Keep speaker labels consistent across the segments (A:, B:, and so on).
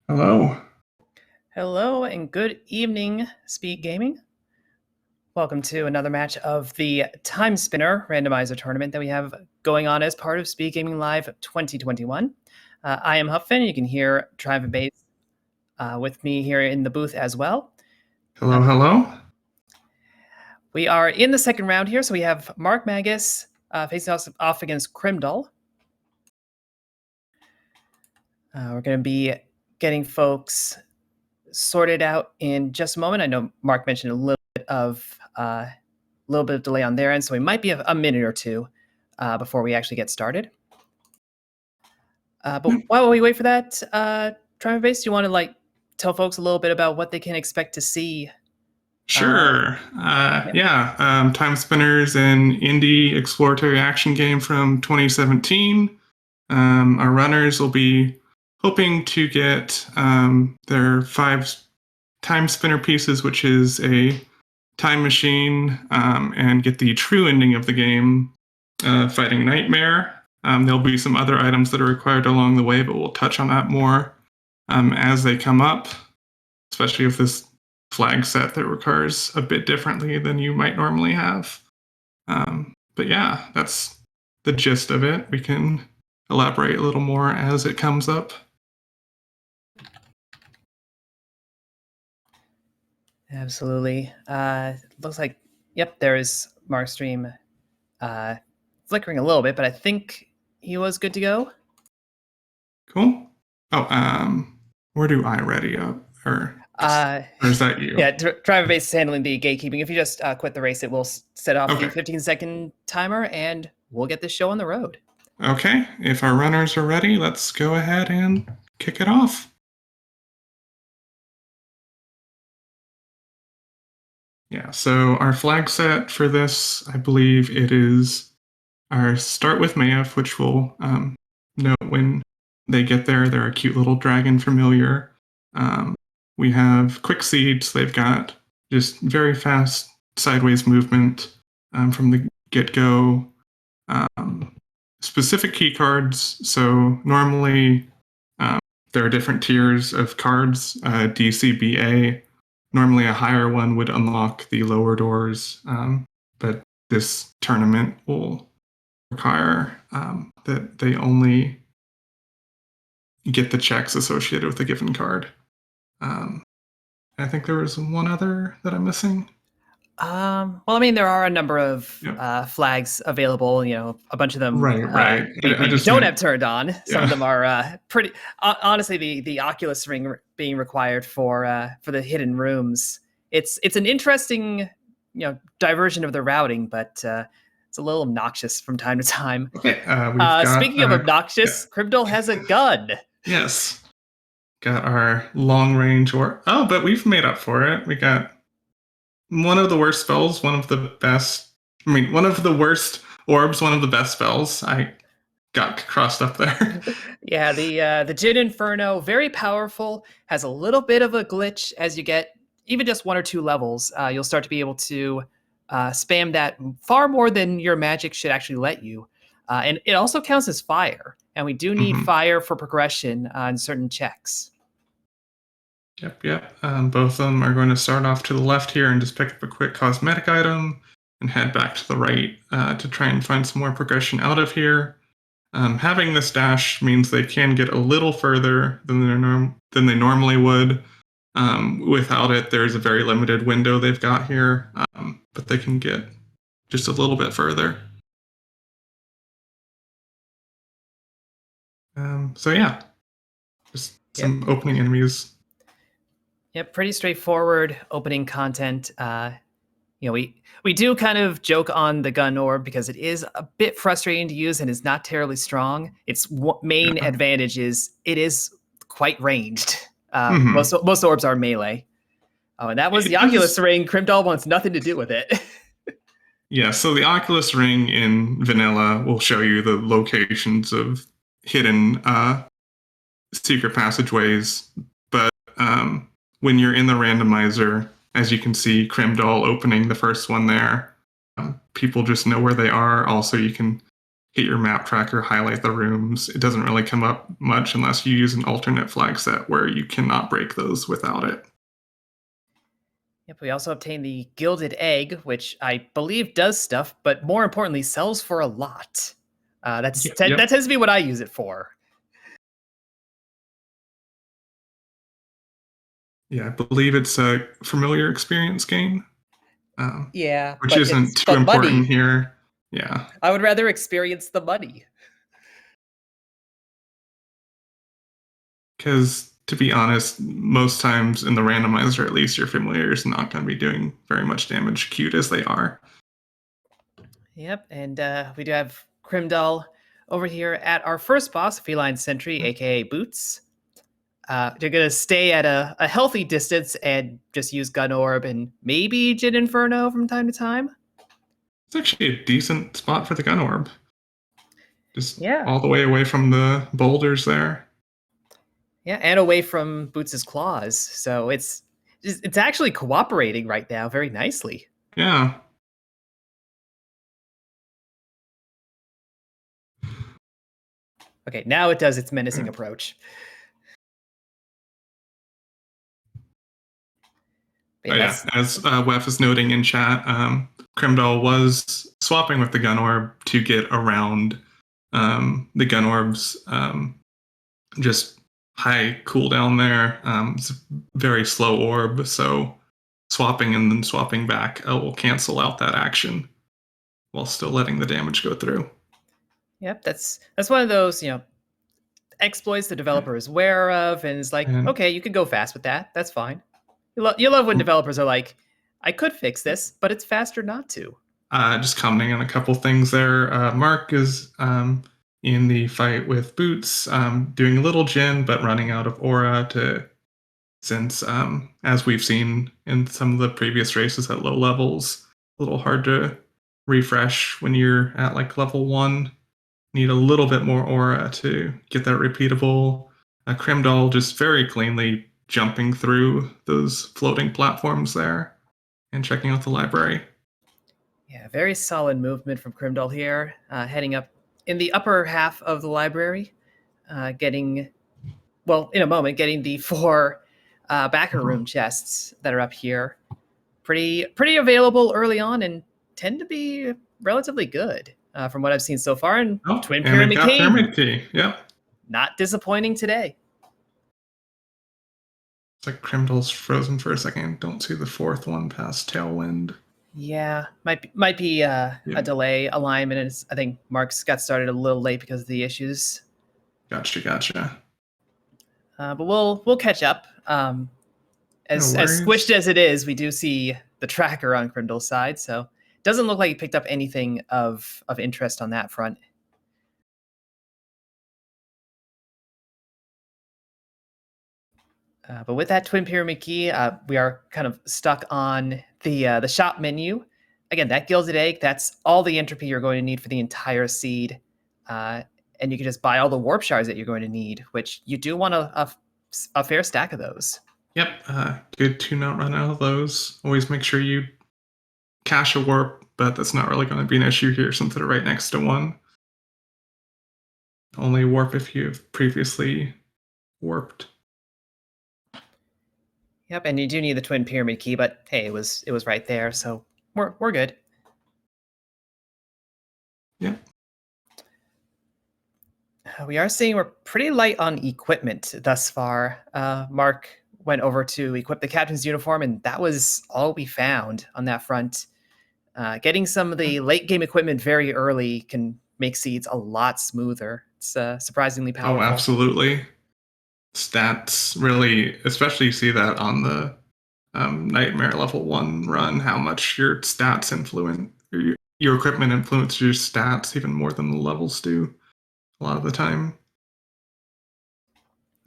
A: Hello.
B: Hello and good evening, SpeedGaming. Welcome to another match of the Timespinner Randomizer tournament that we have going on as part of SpeedGaming Live 2021. I am Huffin. You can hear Drive Base with me here in the booth as well.
A: Hello, hello.
B: We are in the second round here, so we have marcmagus facing off against Crimdahl. We're going to be getting folks sorted out in just a moment. I know Mark mentioned a little bit of delay on their end, so we might be a minute or two before we actually get started. But while we wait for that, Driver Base, do you want to tell folks a little bit about what they can expect to see?
A: Sure. Timespinner's an indie exploratory action game from 2017. Our runners will be hoping to get their 5 time spinner pieces, which is a time machine, and get the true ending of the game, fighting Nightmare. There'll be some other items that are required along the way, but we'll touch on that more as they come up, especially with this flag set that recurs a bit differently than you might normally have. But yeah, that's the gist of it. We can elaborate a little more as it comes up.
B: Absolutely. Looks like, yep, there is Mark's stream flickering a little bit, but I think he was good to go.
A: Cool. Oh, where do I ready up? Or is that you?
B: Yeah, Driver Base is handling the gatekeeping. If you just quit the race, it will set off the 15-second timer, and we'll get this show on the road.
A: Okay, if our runners are ready, let's go ahead and kick it off. Yeah, so our flag set for this, I believe it is our start with Maef, which will note when they get there. They're a cute little dragon familiar. We have quick seeds. They've got just very fast sideways movement from the get-go. Specific key cards. So normally there are different tiers of cards, DCBA. Normally a higher one would unlock the lower doors, but this tournament will require that they only get the checks associated with a given card. I think there was one other that I'm missing.
B: Well, I mean, there are a number of flags available. You know, a bunch of them.
A: Right.
B: We don't have turned on. Some of them are pretty. Honestly, the Oculus ring being required for the hidden rooms. It's an interesting, diversion of the routing, but it's a little obnoxious from time to time.
A: Okay.
B: Speaking of obnoxious, Crimdahl has a gun.
A: Yes. Got our long range but we've made up for it. We got one of the worst spells, one of the best. One of the worst orbs, one of the best spells. I got crossed up there.
B: Yeah, the Djinn Inferno, very powerful, has a little bit of a glitch as you get even just 1 or 2 levels. You'll start to be able to spam that far more than your magic should actually let you. And it also counts as fire, and we do need fire for progression on certain checks.
A: Yep. Both of them are going to start off to the left here and just pick up a quick cosmetic item and head back to the right to try and find some more progression out of here. Having this dash means they can get a little further than they normally would. Without it, there's a very limited window they've got here, but they can get just a little bit further. So yeah, just some opening enemies.
B: Yep, pretty straightforward opening content. We do kind of joke on the gun orb because it is a bit frustrating to use and is not terribly strong. Its main advantage is it is quite ranged. Most orbs are melee. Oh, and that was the Oculus ring. Crimdahl wants nothing to do with it.
A: Yeah, so the Oculus ring in vanilla will show you the locations of hidden secret passageways, but when you're in the randomizer, as you can see, Crimdahl opening the first one there, people just know where they are. Also, you can hit your map tracker, highlight the rooms. It doesn't really come up much unless you use an alternate flag set where you cannot break those without it.
B: Yep, we also obtained the Gilded Egg, which I believe does stuff, but more importantly, sells for a lot. That tends to be what I use it for.
A: Yeah, I believe it's a familiar experience gain.
B: Yeah,
A: which isn't too important
B: money.
A: here. Yeah.
B: I would rather experience the money.
A: Because to be honest, most times in the randomizer, at least, your familiar is not going to be doing very much damage, cute as they are.
B: Yep, and we do have Crimdahl over here at our first boss, Feline Sentry, aka Boots. They're going to stay at a healthy distance and just use Gun Orb and maybe Jin Inferno from time to time.
A: It's actually a decent spot for the gun orb. Just
B: Yeah.
A: all the way away from the boulders there.
B: Yeah, and away from Boots' claws. So it's actually cooperating right now very nicely.
A: Yeah.
B: Okay, now it does its menacing approach.
A: Yeah, as Wef is noting in chat, Crimdahl was swapping with the gun orb to get around the gun orb's just high cooldown there. It's a very slow orb, so swapping and then swapping back will cancel out that action while still letting the damage go through.
B: Yep, that's one of those, exploits the developer is aware of, and is like, okay, you could go fast with that. That's fine. You love when developers are like, I could fix this, but it's faster not to.
A: Just commenting on a couple things there. Mark is in the fight with Boots, doing a little Jin, but running out of aura since, as we've seen in some of the previous races at low levels, a little hard to refresh when you're at like level 1. Need a little bit more aura to get that repeatable. Crimdahl just very cleanly jumping through those floating platforms there and checking out the library.
B: Yeah, very solid movement from Crimdahl here, heading up in the upper half of the library, getting the 4 backer room chests that are up here. Pretty available early on and tend to be relatively good from what I've seen so far. And Twin Pyramid
A: Key. Yep.
B: Not disappointing today.
A: It's like Crimdahl's frozen for a second. Don't see the 4th one past Tailwind.
B: Yeah, might be a delay alignment. And I think Mark's got started a little late because of the issues.
A: Gotcha.
B: But we'll catch up. As squished as it is, we do see the tracker on Crimdahl's side, so it doesn't look like he picked up anything of interest on that front. But with that Twin Pyramid Key, we are kind of stuck on the shop menu. Again, that Gilded Egg, that's all the entropy you're going to need for the entire seed. And you can just buy all the warp shards that you're going to need, which you do want a fair stack of those.
A: Yep, good to not run out of those. Always make sure you cache a warp, but that's not really going to be an issue here since they're right next to one. Only warp if you've previously warped.
B: Yep, and you do need the Twin Pyramid Key, but hey, it was right there, so we're good.
A: Yeah.
B: We are seeing we're pretty light on equipment thus far. Mark went over to equip the captain's uniform, and that was all we found on that front. Getting some of the late game equipment very early can make seeds a lot smoother. It's surprisingly powerful.
A: Oh, absolutely. Stats really, especially you see that on the Nightmare level 1 run, how much your stats influence, your equipment influences your stats even more than the levels do a lot of the time.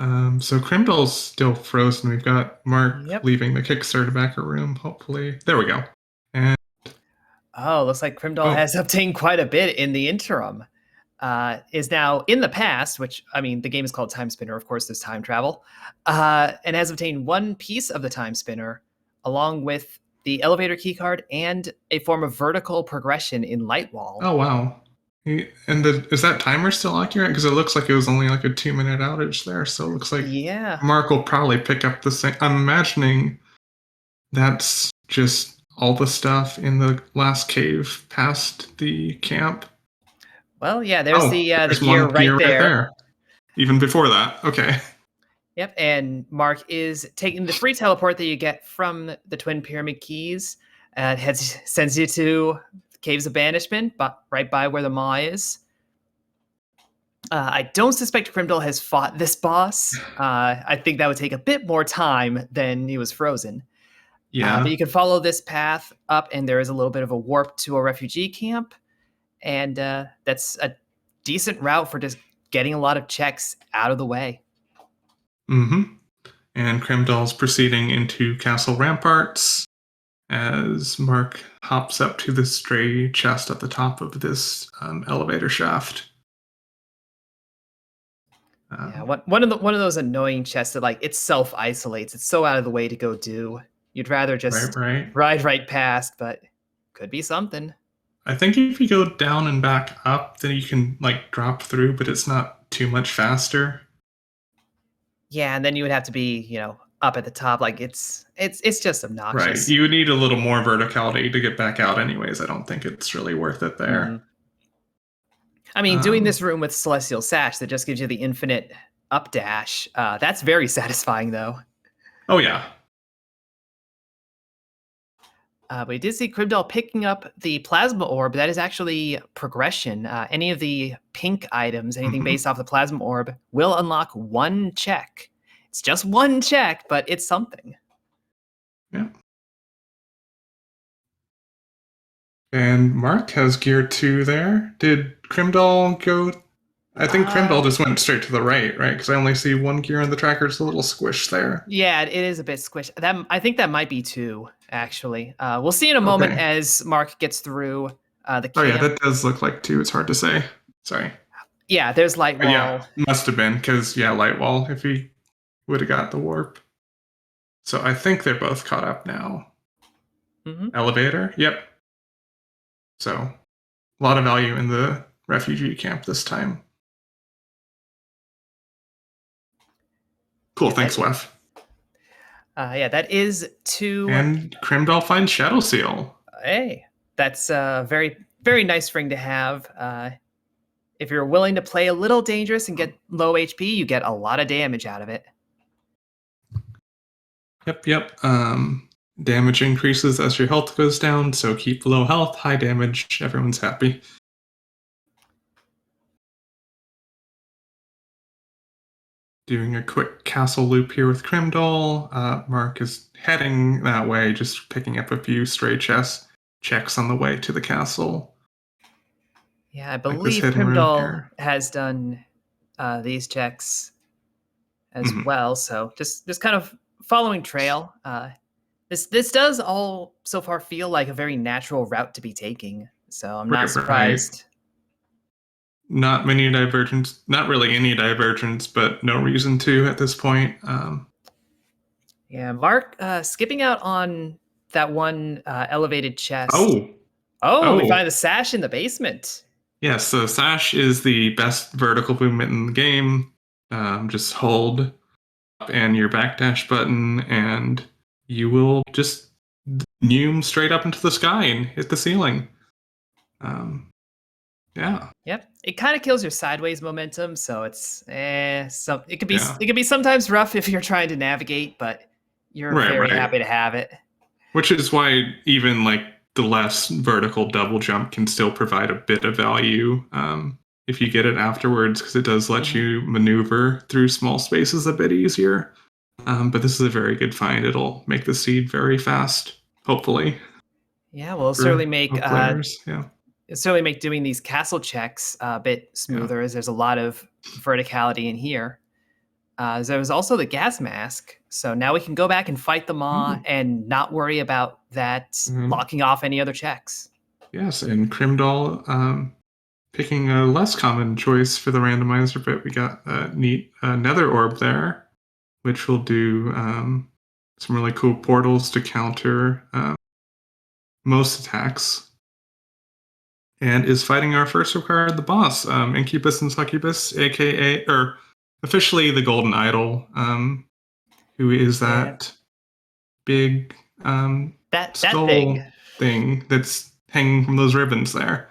A: So Crimdahl's still frozen. We've got Mark leaving the Kickstarter backer room, hopefully. There we go. And
B: looks like Crimdahl has obtained quite a bit in the interim. Is now in the past, which, I mean, the game is called Timespinner. Of course, there's time travel. And has obtained one piece of the Timespinner, along with the elevator keycard and a form of vertical progression in Lightwall.
A: Oh, wow. Is that timer still accurate? Because it looks like it was only like a 2-minute outage there, so it looks like
B: Yeah.
A: Mark will probably pick up the same. I'm imagining that's just all the stuff in the last cave past the camp.
B: Well, yeah, there's the
A: There's
B: gear
A: one
B: right
A: gear right
B: there.
A: there. Even before that. Okay.
B: Yep, and Mark is taking the free teleport that you get from the Twin Pyramid Keys. Sends you to Caves of Banishment, but right by where the Maw is. I don't suspect Crimdahl has fought this boss. I think that would take a bit more time than he was frozen.
A: Yeah.
B: But you can follow this path up, and there is a little bit of a warp to a refugee camp. And that's a decent route for just getting a lot of checks out of the way.
A: Mm-hmm. And Crimdahl's proceeding into Castle Ramparts as Mark hops up to the stray chest at the top of this elevator shaft.
B: Yeah, one of those annoying chests that like it self isolates. It's so out of the way to go do. You'd rather just
A: right.
B: ride right past, but could be something.
A: I think if you go down and back up, then you can like drop through, but it's not too much faster.
B: Yeah, and then you would have to be, up at the top. Like it's just obnoxious.
A: Right. You would need a little more verticality to get back out anyways. I don't think it's really worth it there.
B: Mm-hmm. I mean, doing this room with Celestial Sash that just gives you the infinite up dash, that's very satisfying though.
A: Oh yeah.
B: We did see Crimdahl picking up the plasma orb. That is actually progression. Any of the pink items, anything based off the plasma orb, will unlock one check. It's just one check, but it's something.
A: Yeah. And Mark has gear 2 there. Did Crimdahl go? I think Crimdahl just went straight to the right? Because I only see one gear on the tracker. It's a little squished there.
B: Yeah, it is a bit squished. I think that might be 2, actually. We'll see in a moment as Mark gets through the camp.
A: Oh yeah, that does look like 2. It's hard to say. Sorry.
B: Yeah, there's light wall.
A: Yeah, must have been, because, light wall, if he would have got the warp. So I think they're both caught up now.
B: Mm-hmm.
A: Elevator? Yep. So, a lot of value in the refugee camp this time. Cool, thanks, Wef.
B: Yeah, that is 2.
A: And Crimdahl finds Shadow Seal.
B: Hey, that's a very, very nice ring to have. If you're willing to play a little dangerous and get low HP, you get a lot of damage out of it.
A: Yep. Damage increases as your health goes down, so keep low health, high damage, everyone's happy. Doing a quick castle loop here with Crimdahl. Mark is heading that way, just picking up a few stray checks on the way to the castle.
B: Yeah, I believe Crimdahl has done these checks as well, so just kind of following trail. This does all so far feel like a very natural route to be taking, so I'm not surprised.
A: Not many divergence, not really any divergence, but no reason to at this point.
B: Yeah, Mark skipping out on that one elevated chest.
A: Oh,
B: we find the sash in the basement.
A: Yes, so sash is the best vertical movement in the game. Just hold up and your backdash button, and you will just noom straight up into the sky and hit the ceiling. Yeah.
B: Yep. It kind of kills your sideways momentum, so it's it could be sometimes rough if you're trying to navigate, but you're very happy to have it.
A: Which is why even like the less vertical double jump can still provide a bit of value if you get it afterwards, because it does let you maneuver through small spaces a bit easier. But this is a very good find. It'll make the seed very fast, hopefully.
B: Yeah, well, certainly make doing these castle checks a bit smoother, as there's a lot of verticality in here. There was also the gas mask, so now we can go back and fight the Maw and not worry about that locking off any other checks.
A: Yes, and Crimdahl picking a less common choice for the randomizer, but we got a neat nether orb there, which will do some really cool portals to counter most attacks. and is fighting our first card, the boss, Incubus and Succubus, aka, or officially the Golden Idol, who is that big
B: that
A: skull thing that's hanging from those ribbons there.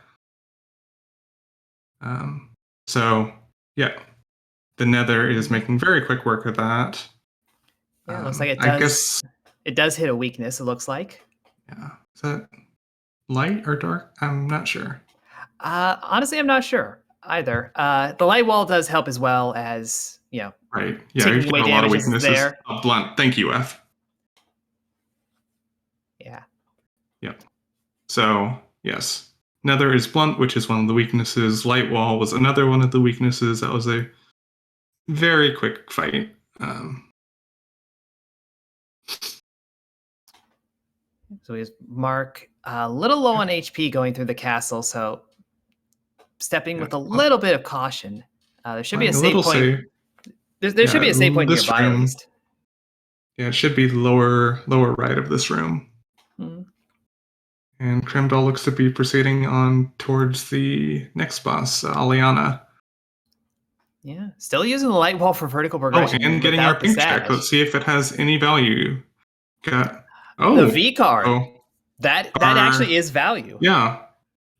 A: So, yeah, the Nether is making very quick work of that.
B: Yeah, it looks like it does.
A: I guess
B: it does hit a weakness. It looks like.
A: Yeah, is that light or dark? I'm not sure.
B: Honestly, I'm not sure either. The light wall does help as well as
A: Right. Yeah,
B: taking
A: you've
B: away
A: got a lot of
B: damages
A: weaknesses.
B: there.
A: Blunt. Thank you, F.
B: Yeah.
A: Yep. So yes, Nether is blunt, which is one of the weaknesses. Light wall was another one of the weaknesses. That was a very quick fight.
B: So we have Mark a little low on HP going through the castle, so stepping with a little bit of caution. There should be a save point. There should be a save point nearby at least.
A: Yeah, it should be the lower right of this room.
B: Mm-hmm.
A: And Crimdahl looks to be proceeding on towards the next boss, Aliana.
B: Yeah, still using the light wall for vertical progression.
A: And getting our pink check. Let's see if it has any value.
B: The V card. That actually is value.
A: Yeah.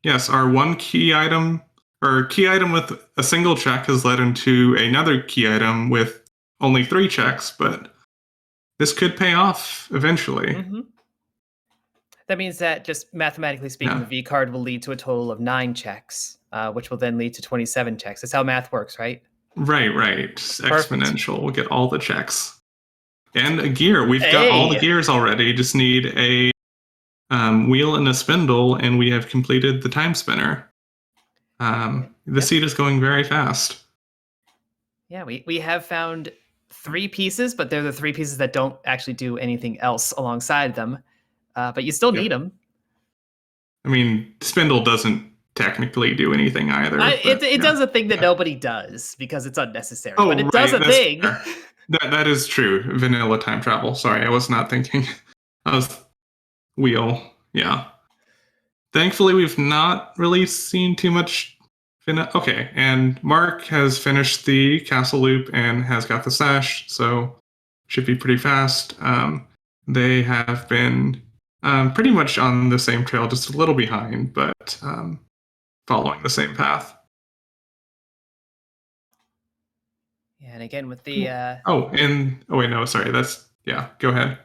A: Yes, our one key item, or key item with a single check has led into another key item with only 3 checks, but this could pay off eventually.
B: Mm-hmm. That means that, just mathematically speaking, the V card will lead to a total of 9 checks, which will then lead to 27 checks. That's how math works, right?
A: Right. Exponential. We'll get all the checks. And a gear. We've got all the gears already. Just need a wheel and a spindle, and we have completed the time spinner. The seed is going very fast.
B: Yeah, we have found 3 pieces, but they're the 3 pieces that don't actually do anything else alongside them. But you still need them.
A: I mean, spindle doesn't technically do anything either.
B: It does a thing that nobody does because it's unnecessary. But it does a thing.
A: That is true. Vanilla time travel. Sorry, I was not thinking. I was wheel. Yeah. Thankfully, we've not really seen too much. Okay, and Mark has finished the castle loop and has got the sash, so should be pretty fast. They have been pretty much on the same trail, just a little behind, but following the same path.
B: Yeah, and again with the
A: go ahead.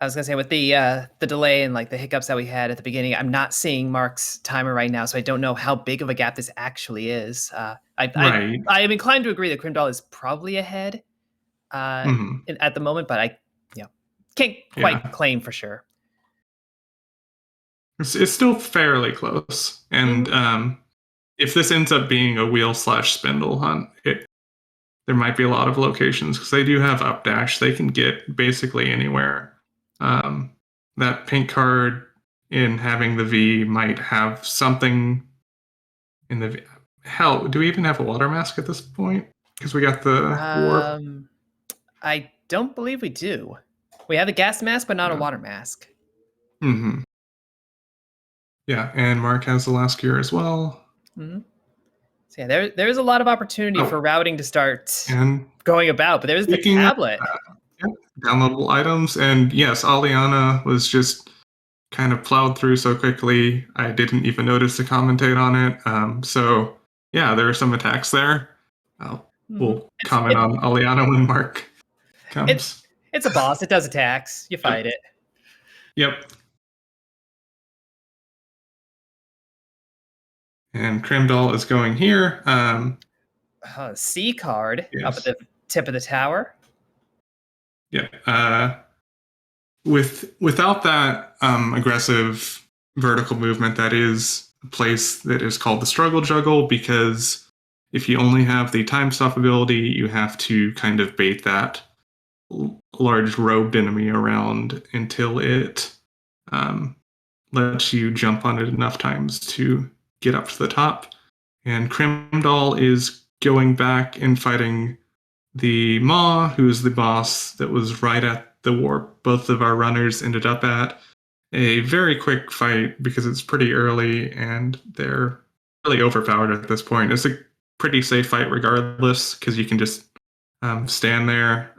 B: I was gonna say with the delay and like the hiccups that we had at the beginning, I'm not seeing Mark's timer right now, so I don't know how big of a gap this actually is. I am inclined to agree that Crimdahl is probably ahead at the moment, but I can't quite claim for sure.
A: It's still fairly close, and if this ends up being a wheel/spindle hunt, there might be a lot of locations because they do have updash. They can get basically anywhere. That pink card in having the V might have something in the V. Hell, do we even have a water mask at this point? Because we got the warp.
B: I don't believe we do. We have a gas mask, but not a water mask.
A: Mm-hmm. Yeah, and Mark has the last gear as well.
B: Mm-hmm. So yeah, there's a lot of opportunity for routing to start going about, but there's the tablet.
A: Downloadable items, and yes, Aliana was just kind of plowed through so quickly, I didn't even notice to commentate on it. So yeah, there are some attacks there. We'll comment on Aliana when Mark comes.
B: It's a boss. It does attacks. You fight it.
A: Yep. And Crimdahl is going here.
B: C card up at the tip of the tower.
A: Yeah. Without that aggressive vertical movement, that is a place that is called the struggle juggle, because if you only have the time stop ability, you have to kind of bait that large robed enemy around until it lets you jump on it enough times to get up to the top. And Crimdahl is going back and fighting the Maw, who is the boss that was right at the warp both of our runners ended up at. a very quick fight because it's pretty early and they're really overpowered at this point. It's a pretty safe fight regardless because you can just stand there,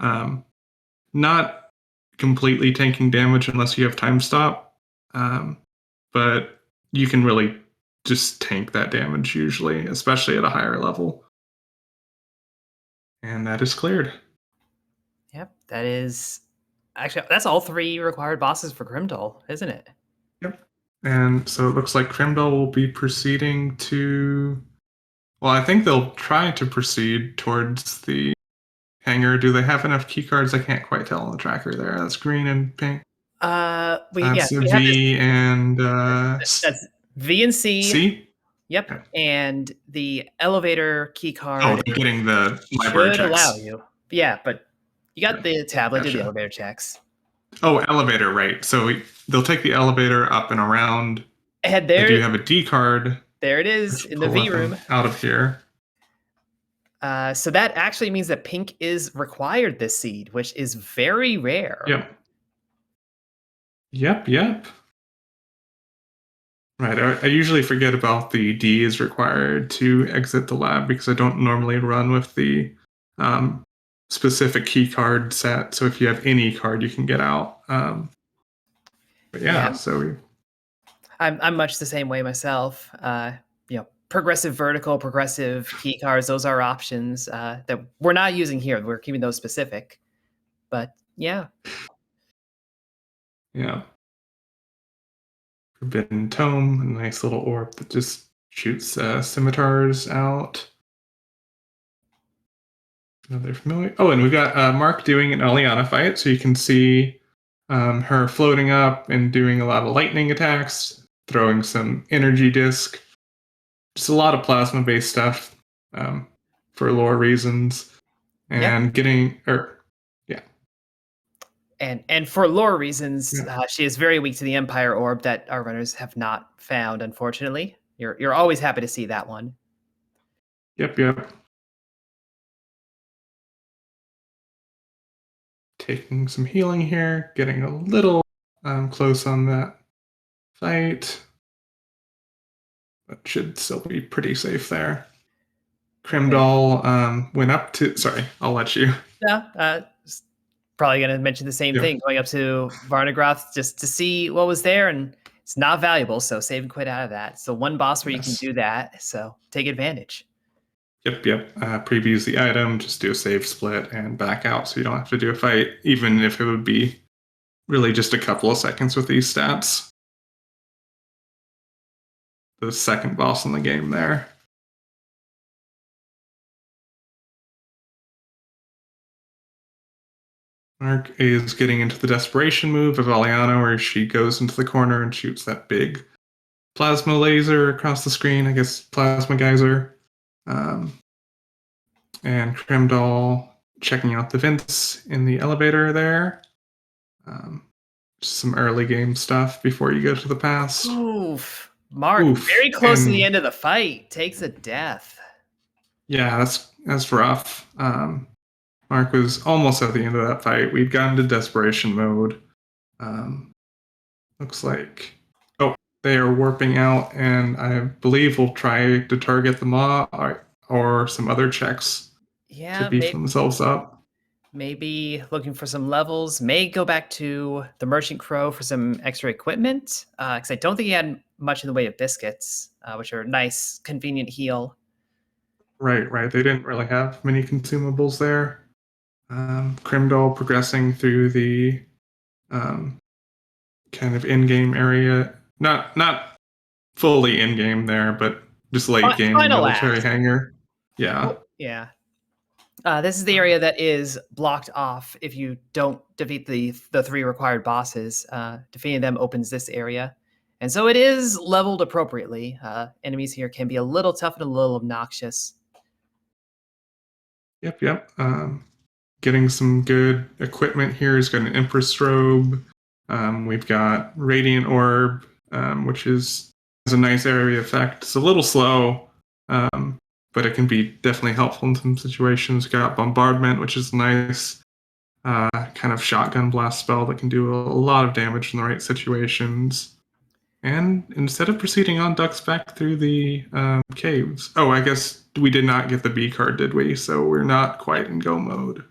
A: not completely tanking damage unless you have time stop, but you can really just tank that damage usually, especially at a higher level. And that is cleared.
B: Yep, that is actually that's all 3 required bosses for Crimdahl, isn't it?
A: Yep. And so it looks like Crimdahl will be proceeding to. Well, I think they'll try to proceed towards the hangar. Do they have enough key cards? I can't quite tell on the tracker there. That's green and pink. That's
B: We have this.
A: V and
B: That's V and C.
A: C.
B: Yep,
A: Okay.
B: and the elevator key
A: Oh,
B: card
A: they're getting the library
B: should
A: checks.
B: allow you. Yeah, but you got the tablet, do the
A: Gotcha.
B: elevator checks.
A: Oh, elevator, right. So they'll take the elevator up and around.
B: And
A: They do have a D card.
B: there it is in the V room.
A: Out of here.
B: So that actually means that pink is required this seed, which is very rare.
A: Yep. Right, I usually forget about the D is required to exit the lab because I don't normally run with the specific key card set. So if you have any card, you can get out. But yeah, so
B: I'm much the same way myself. Progressive vertical, progressive key cards, those are options that we're not using here. We're keeping those specific. But yeah.
A: Yeah. Forbidden Tome, a nice little orb that just shoots scimitars out. Another familiar. Oh, and we've got Mark doing an Eliana fight, so you can see her floating up and doing a lot of lightning attacks, throwing some energy disc. Just a lot of plasma-based stuff for lore reasons, and
B: And for lore reasons, she is very weak to the Empire Orb that our runners have not found, unfortunately. You're always happy to see that one.
A: Yep. Taking some healing here, getting a little close on that fight. But should still be pretty safe there. Crimdahl went up to. Sorry, I'll let you.
B: Yeah, probably going to mention the same thing. Going up to Varnagroth just to see what was there, and it's not valuable, so save and quit out of that. So one boss where you can do that, so take advantage.
A: Yep. Previews the item, just do a save split and back out, so you don't have to do a fight, even if it would be really just a couple of seconds with these stats. The second boss in the game there. Mark is getting into the desperation move of Eliana, where she goes into the corner and shoots that big plasma laser across the screen, I guess plasma geyser. And Crimdahl checking out the vents in the elevator there. Some early game stuff before you go to the past.
B: Oof. Mark, very close to the end of the fight, takes a death.
A: Yeah, that's rough. Mark was almost at the end of that fight. We'd gotten to desperation mode. Looks like they are warping out, and I believe we'll try to target the maw or some other checks to beef themselves up.
B: Maybe looking for some levels. May go back to the Merchant Crow for some extra equipment, because I don't think he had much in the way of biscuits, which are a nice, convenient heal.
A: Right. They didn't really have many consumables there. Crimdahl progressing through the kind of in-game area. Not fully in-game there, but just late game military hangar. Yeah.
B: Yeah. This is the area that is blocked off if you don't defeat the 3 required bosses. Defeating them opens this area. And so it is leveled appropriately. Enemies here can be a little tough and a little obnoxious.
A: Yep. Getting some good equipment here. He's got an Empress Strobe. We've got Radiant Orb, which has a nice area effect. It's a little slow, but it can be definitely helpful in some situations. We've got Bombardment, which is nice. kind of shotgun blast spell that can do a lot of damage in the right situations. And instead of proceeding on, ducks back through the caves. Oh, I guess we did not get the B card, did we? So we're not quite in go mode.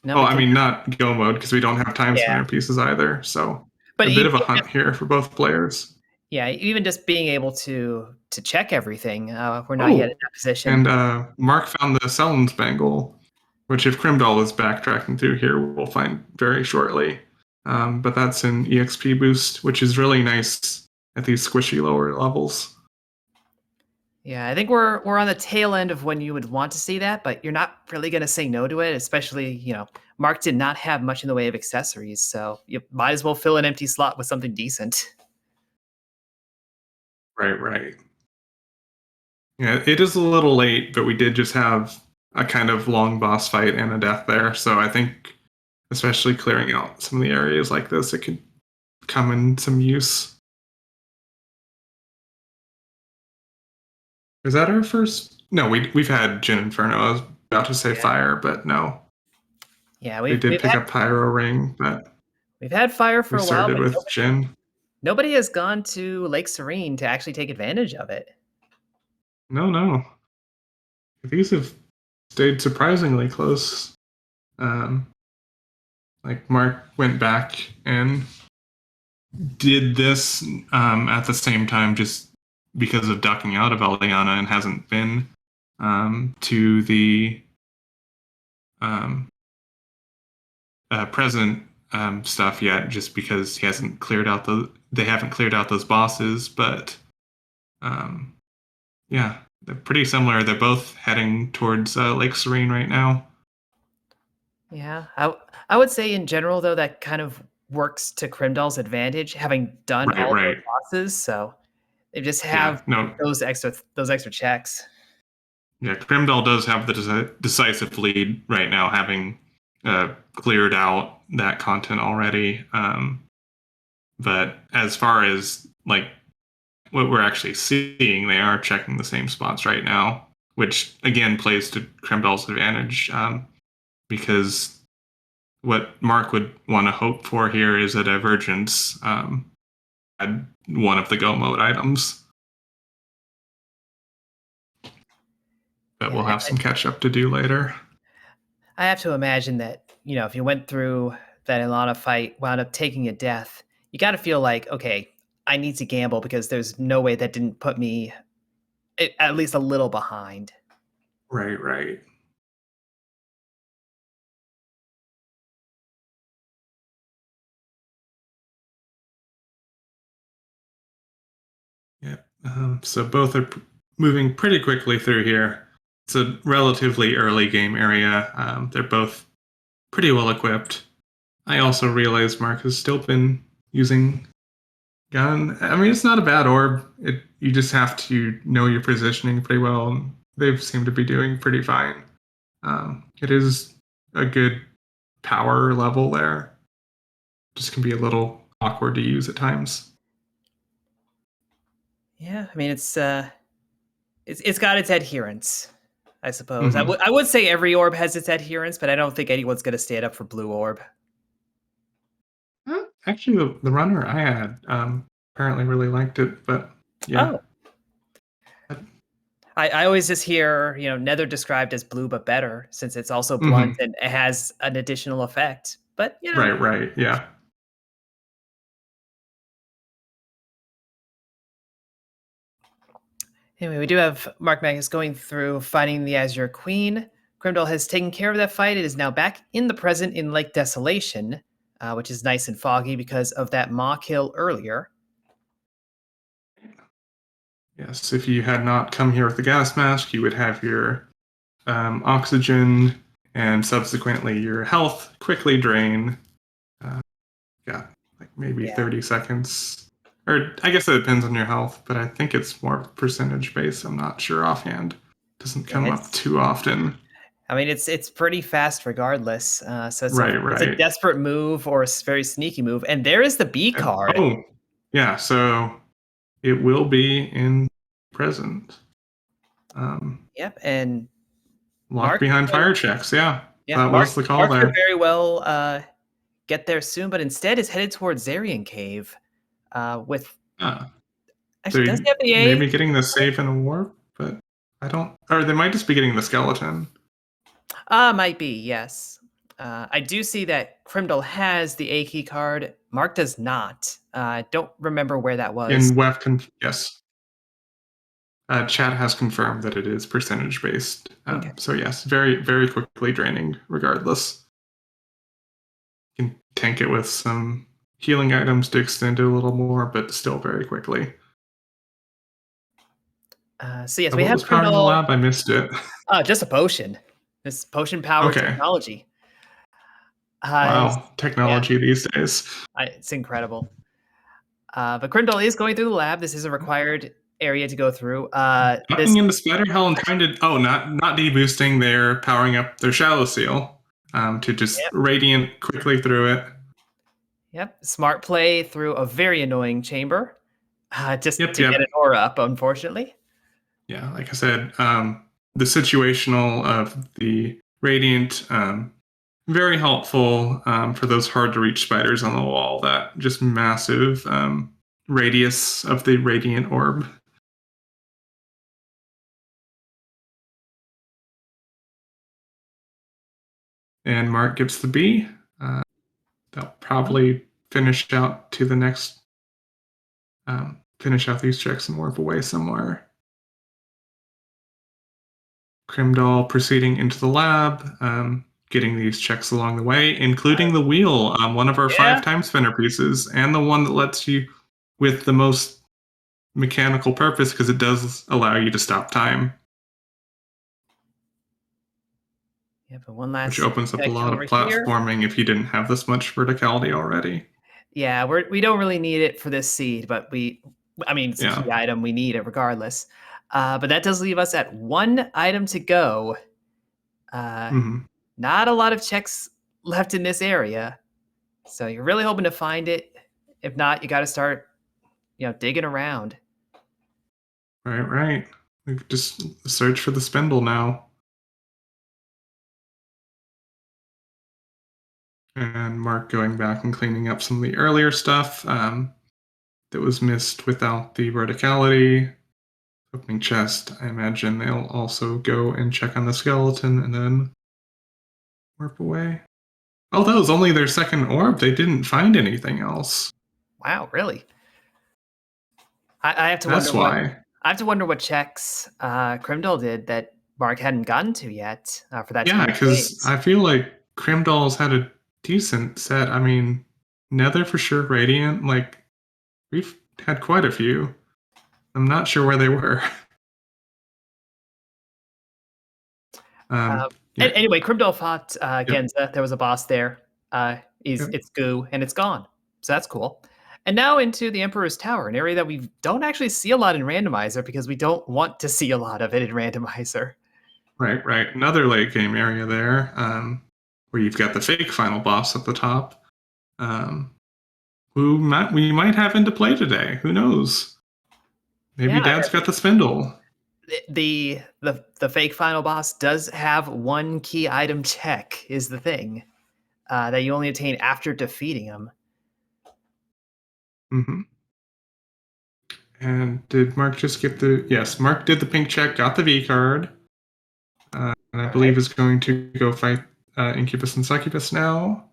B: No,
A: Well,
B: we
A: I
B: did
A: mean,
B: not.
A: not go mode because we don't have time
B: Yeah.
A: spinner pieces either. So
B: But
A: a bit of a
B: even
A: hunt
B: just,
A: here for both players.
B: yeah, even just being able to check everything, we're not yet in
A: Oh,
B: that position.
A: and Mark found the Selden Spangle, which if Crimdahl is backtracking through here, we'll find very shortly. But that's an EXP boost, which is really nice at these squishy lower levels.
B: Yeah, I think we're on the tail end of when you would want to see that, but you're not really going to say no to it, especially, Mark did not have much in the way of accessories, so you might as well fill an empty slot with something decent.
A: Right. Yeah, it is a little late, but we did just have a kind of long boss fight and a death there. So I think, especially clearing out some of the areas like this, it could come in some use. Is that our first? No, we've had Jin Inferno. I was about to say
B: Yeah.
A: fire, but no.
B: Yeah,
A: They did pick up Pyro Ring, but
B: we've had fire for
A: we
B: a while,
A: started
B: but
A: with Jin.
B: nobody has gone to Lake Serene to actually take advantage of it.
A: No. These have stayed surprisingly close. Um, like Mark went back and did this at the same time just because of ducking out of Eliana and hasn't been to the present stuff yet, just because he hasn't cleared out they haven't cleared out those bosses. But yeah, they're pretty similar. They're both heading towards Lake Serene right now.
B: Yeah, I would say in general though that kind of works to Crimdahl's advantage, having done all
A: Right.
B: those bosses, so they just
A: Yeah,
B: have
A: no.
B: those extra checks.
A: Yeah, Crimdahl does have the decisive lead right now, having cleared out that content already. But as far as like what we're actually seeing, they are checking the same spots right now, which again plays to Crimdahl's advantage, because what Mark would want to hope for here is a divergence at one of the go mode items. But we'll have some catch up to do later.
B: I have to imagine that, if you went through that Ilana fight, wound up taking a death, you got to feel like, okay, I need to gamble because there's no way that didn't put me at least a little behind.
A: Right. Yeah. So both are moving pretty quickly through here. It's a relatively early game area. They're both pretty well equipped. I also realized Mark has still been using gun. I mean, it's not a bad orb. You just have to know your positioning pretty well. And they seem to be doing pretty fine. It is a good power level there. Just can be a little awkward to use at times.
B: Yeah, I mean it's got its adherence, I suppose.
A: Mm-hmm.
B: I would say every orb has its adherence, but I don't think anyone's going to stand up for blue orb.
A: Actually, the runner I had apparently really liked it, but yeah.
B: Oh. I always just hear, Nether described as blue but better, since it's also blunt and it has an additional effect. But
A: Right, yeah.
B: Anyway, we do have marcmagus going through fighting the Azure Queen. Crimdahl has taken care of that fight. It is now back in the present in Lake Desolation, which is nice and foggy because of that maw kill earlier.
A: Yes, if you had not come here with the gas mask, you would have your oxygen and subsequently your health quickly drain. Like maybe 30 seconds. Or I guess it depends on your health, but I think it's more percentage based. I'm not sure offhand. Doesn't come up too often.
B: I mean, it's pretty fast regardless. So it's a desperate move or a very sneaky move. And there is the B card.
A: Oh, yeah. So it will be in present.
B: Yep, and
A: locked behind fire checks. Yeah.
B: Yeah,
A: That was the call
B: Mark could
A: there.
B: very well get there soon, but instead is headed towards Zarian Cave. With
A: Uh,
B: actually, does
A: they
B: he have the
A: may
B: A?
A: be getting the save and a warp, but I don't. Or they might just be getting the skeleton
B: Might be, yes. I do see that Crimdahl has the A key card. Mark does not. I don't remember where that was.
A: in Yes, chat has confirmed that it is percentage based.
B: Okay.
A: So yes, very very quickly draining. Regardless, you can tank it with some healing items to extend it a little more, but still very quickly.
B: So yes, we
A: What
B: have
A: was powering the
B: Crimdahl.
A: lab? I missed it.
B: Just a potion. This potion powered
A: Okay.
B: technology. Uh,
A: Wow,
B: yeah,
A: technology these days.
B: it's incredible. But Crimdahl is going through the lab. This is a required area to go through. This
A: Ducking into Spider Hell and trying to not deboosting their powering up their shallow seal to just
B: Yep.
A: radiant quickly through it.
B: Yep, smart play through a very annoying chamber, just
A: Yep,
B: to get
A: yep.
B: an aura up, unfortunately.
A: Yeah, like I said, the situational of the radiant very helpful for those hard to reach spiders on the wall. That just massive radius of the radiant orb. And Mark gets the B. They'll probably finish out to the next, finish out these checks and warp away somewhere. Crimdahl proceeding into the lab, getting these checks along the way, including the wheel, one of our
B: Yeah.
A: 5 Timespinner pieces, and the one that lets you with the most mechanical purpose because it does allow you to stop time,
B: Yeah, but one last
A: which opens up a
B: check
A: lot
B: over
A: of
B: here.
A: platforming if you didn't have this much verticality already.
B: Yeah, we don't really need it for this seed, but I mean, it's a
A: Yeah.
B: key item. We need it regardless. But that does leave us at one item to go.
A: Mm-hmm.
B: Not a lot of checks left in this area, so you're really hoping to find it. If not, you got to start, digging around.
A: Right, right. We could just search for the spindle now. And Mark going back and cleaning up some of the earlier stuff that was missed without the verticality. Opening chest, I imagine they'll also go and check on the skeleton and then warp away. Oh, that was only their second orb. They didn't find anything else.
B: Wow, really? I have to
A: That's
B: wonder what
A: why.
B: I have to wonder what checks Crimdahl did that Mark hadn't gotten to yet for that
A: Yeah,
B: 2
A: because
B: days.
A: I feel like Crimdahl's had a decent set. I mean, Nether for sure, Radiant, like, we've had quite a few. I'm not sure where they were. Yeah.
B: Anyway, Crimdahl fought
A: Yep.
B: Genza. There was a boss there.
A: Yep.
B: It's goo and it's gone, so that's cool. And now into the Emperor's Tower, an area that we don't actually see a lot in Randomizer because we don't want to see a lot of it in Randomizer.
A: Right, right. Another late game area there, where you've got the fake final boss at the top. Who we might have into play today. Who knows? Maybe
B: Yeah,
A: Dad's got the spindle.
B: the fake final boss does have one key item check. Is the thing that you only obtain after defeating him.
A: Mm-hmm. And did Mark just get the? Yes, Mark did the pink check, got the V card, and I believe is going to go fight Incubus and Succubus now.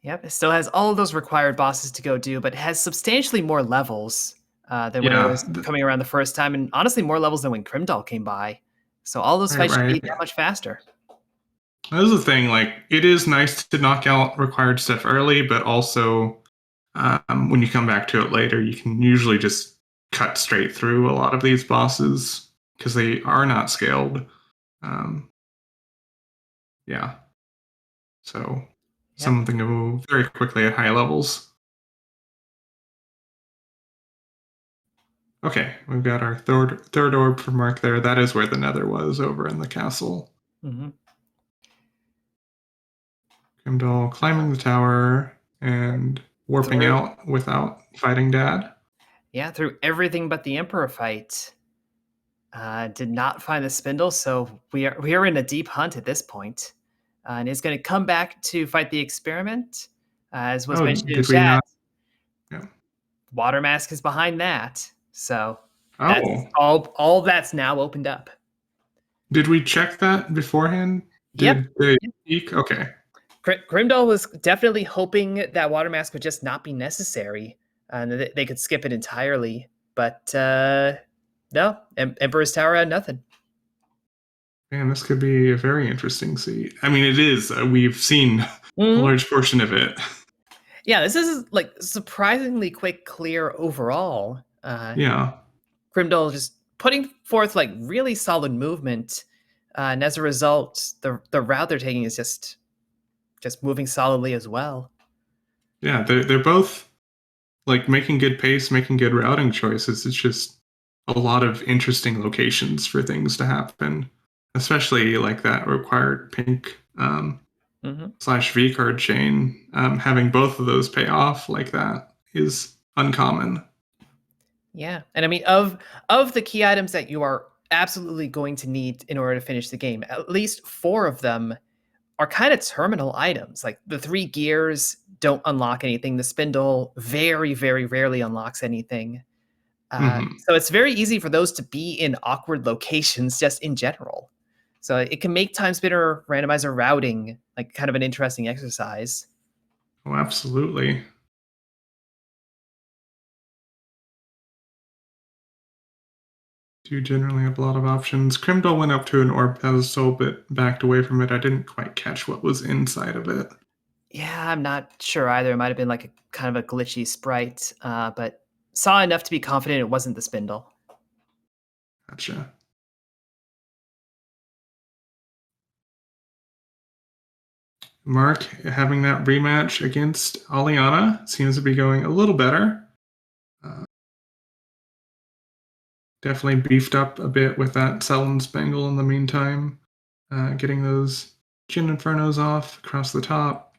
B: Yep, it still has all of those required bosses to go do, but it has substantially more levels than when it was coming around the first time, and honestly, more levels than when Crimdahl came by. So all those fights should be that much faster.
A: This is the thing. Like, it is nice to knock out required stuff early, but also when you come back to it later, you can usually just cut straight through a lot of these bosses because they are not scaled. Yeah. So something to move very quickly at high levels. Okay, we've got our third orb for Mark there. That is where the Nether was, over in the castle.
B: Mm-hmm.
A: Crimdahl climbing the tower and warping out without fighting Dad.
B: Yeah, through everything but the Emperor fight. Did not find the spindle, so we are in a deep hunt at this point. and is going to come back to fight the experiment. As was mentioned in
A: did we
B: chat,
A: not? Yeah.
B: Water Mask is behind that. So that's
A: Oh,
B: all that's now opened up.
A: did we check that beforehand?
B: Yep.
A: Did they speak? Okay.
B: Crimdahl was definitely hoping that Water Mask would just not be necessary and that they could skip it entirely. But no, Emperor's Tower had nothing.
A: Man, this could be a very interesting seat. I mean, it is. We've seen a large portion of it.
B: Yeah, this is like surprisingly quick, clear overall.
A: Yeah.
B: Crimdahl just putting forth like really solid movement, and as a result, the route they're taking is just moving solidly as well.
A: Yeah, they're both like making good pace, making good routing choices. It's just a lot of interesting locations for things to happen, especially like that required pink slash V card chain. Having both of those pay off like that is uncommon.
B: Yeah, and I mean of the key items that you are absolutely going to need in order to finish the game, at least 4 of them are kind of terminal items. Like the 3 gears don't unlock anything. The spindle very, very rarely unlocks anything. So it's very easy for those to be in awkward locations just in general. So it can make Timespinner Randomizer routing like kind of an interesting exercise.
A: Oh, absolutely. Do generally have a lot of options. Crimdahl went up to an orb pedestal, but backed away from it. I didn't quite catch what was inside of it.
B: Yeah, I'm not sure either. It might have been like a kind of a glitchy sprite, but saw enough to be confident it wasn't the spindle.
A: Gotcha. Mark having that rematch against Aliana seems to be going a little better. Definitely beefed up a bit with that Sullen Spangle in the meantime. Getting those Gin Infernos off across the top.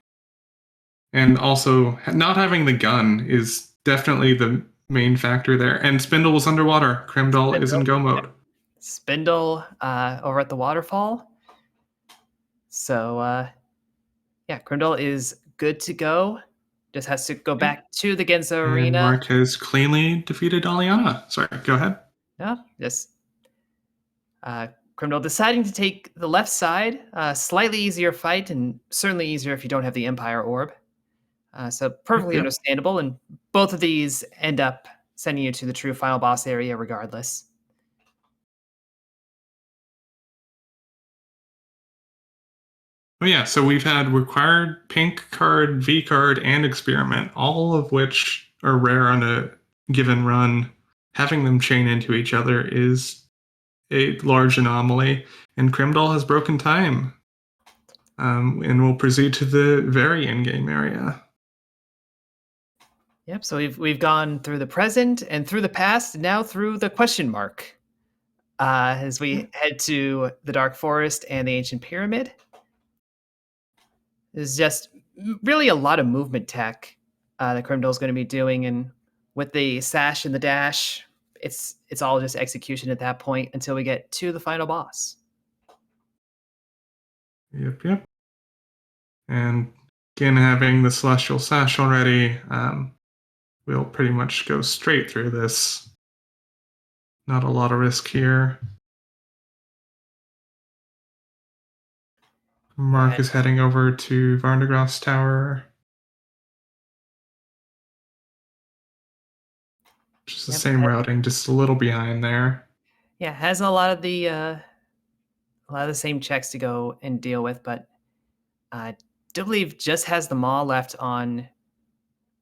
A: And also, not having the gun is definitely the main factor there. And Spindle was underwater. Crimdahl is in go mode.
B: Spindle over at the waterfall. So, yeah, Crimdahl is good to go. Just has to go back to the Genzo
A: And
B: arena.
A: Mark has cleanly defeated Aliana. Sorry, go ahead.
B: Yeah, just Crimdahl deciding to take the left side. Slightly easier fight, and certainly easier if you don't have the Empire Orb. So perfectly understandable, and both of these end up sending you to the true final boss area regardless.
A: Oh yeah, so we've had required pink card, V card, and experiment, all of which are rare on a given run. Having them chain into each other is a large anomaly, and Crimdahl has broken time. And we'll proceed to the very in-game area.
B: Yep. So we've gone through the present and through the past, and now through the question mark. As we head to the Dark Forest and the Ancient Pyramid. There's just really a lot of movement tech that Crimdahl's going to be doing, and with the sash and the dash, it's all just execution at that point until we get to the final boss.
A: Yep. And again, having the Celestial Sash already, we'll pretty much go straight through this. Not a lot of risk here. Mark is heading over to Varndegraaff's tower. Just the same routing, just a little behind there.
B: Yeah, has a lot of the same checks to go and deal with, but I do believe just has the maw left on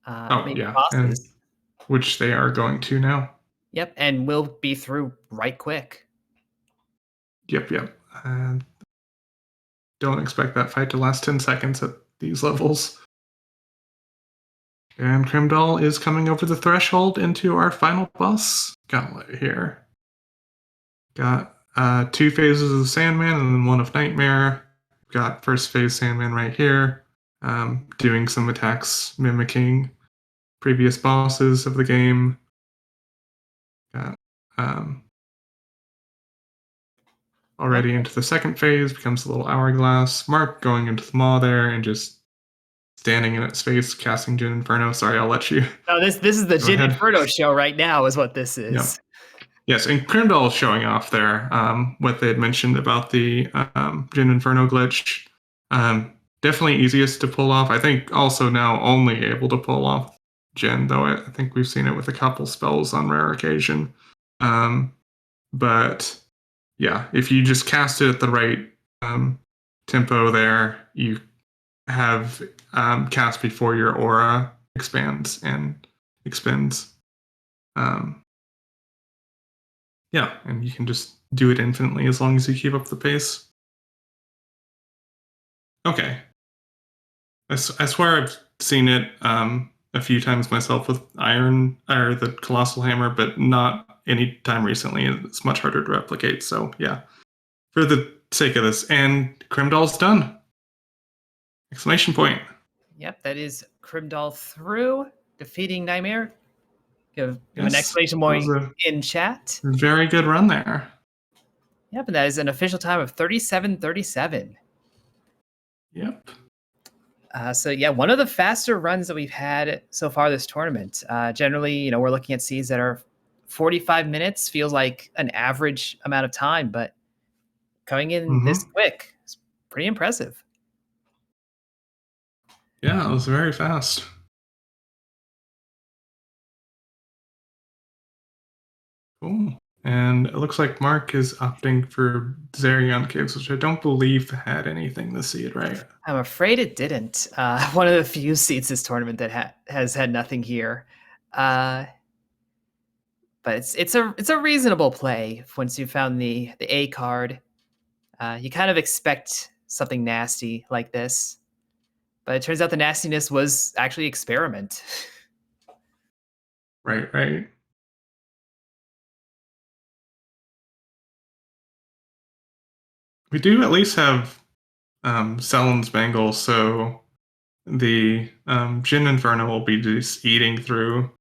B: maybe bosses.
A: And which they are going to now.
B: Yep, and we'll be through right quick.
A: Yep. And don't expect that fight to last 10 seconds at these levels. And Crimdahl is coming over the threshold into our final boss gauntlet here. Got 2 phases of Sandman and then 1 of Nightmare. Got first phase Sandman right here, doing some attacks mimicking previous bosses of the game. Got already into the second phase, becomes a little hourglass. Mark going into the maw there and just standing in its face, casting Jin Inferno. Sorry, I'll let you
B: Oh, this is the
A: go
B: Jin
A: ahead.
B: Inferno show right now, is what this
A: Yeah.
B: is.
A: Yes, and Crimdahl showing off there what they had mentioned about the Jin Inferno glitch. Definitely easiest to pull off. I think also now only able to pull off Jin, though I think we've seen it with a couple spells on rare occasion. But yeah, if you just cast it at the right tempo there, you have cast before your aura expands and expends. Yeah, and you can just do it infinitely as long as you keep up the pace. Okay. I swear I've seen it a few times myself with Iron or the Colossal Hammer, but not any time recently. It's much harder to replicate. So yeah, for the sake of this, and Crimdahl's done! Exclamation point.
B: Yep, that is Crimdahl through, defeating Nightmare. Give an
A: Yes,
B: exclamation
A: that was
B: point
A: a
B: in chat.
A: very good run there.
B: Yep, and that is an official time of 37:37.
A: Yep.
B: So yeah, one of the faster runs that we've had so far this tournament. Generally, we're looking at seeds that are 45 minutes. Feels like an average amount of time, but coming in this quick is pretty impressive.
A: Yeah, it was very fast. Cool. And it looks like Mark is opting for Zerion Caves, which I don't believe had anything this seed, right?
B: I'm afraid it didn't. One of the few seeds this tournament that has had nothing here. But it's a reasonable play once you found the A card. You kind of expect something nasty like this, but it turns out the nastiness was actually experiment.
A: Right, right. We do at least have Sellen's Bangle, so the Jin Inferno will be just eating through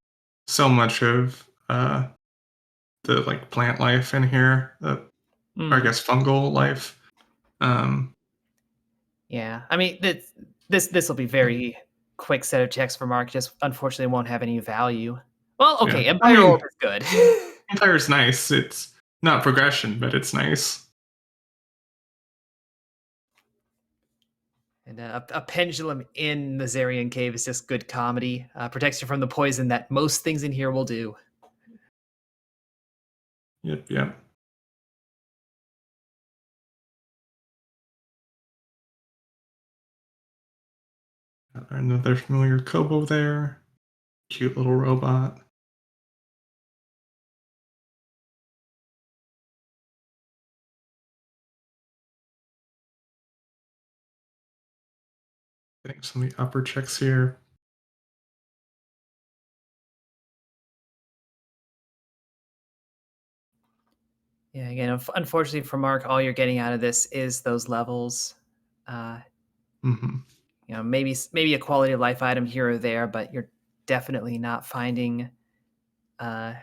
A: so much of the like plant life in here, or I guess fungal life.
B: Yeah, I mean this will be very quick set of checks for Mark. Just unfortunately won't have any value. Well, okay,
A: Yeah, I
B: Empire
A: mean,
B: Orb is good.
A: Empire's nice. It's not progression, but it's nice.
B: And a pendulum in the Zarian Cave is just good comedy. Protects you from the poison that most things in here will do.
A: Yep, yep. Another familiar Kobo there. Cute little robot. Getting some of the upper checks here.
B: Yeah, again, unfortunately for Mark, all you're getting out of this is those levels. Maybe a quality of life item here or there, but you're definitely not finding, the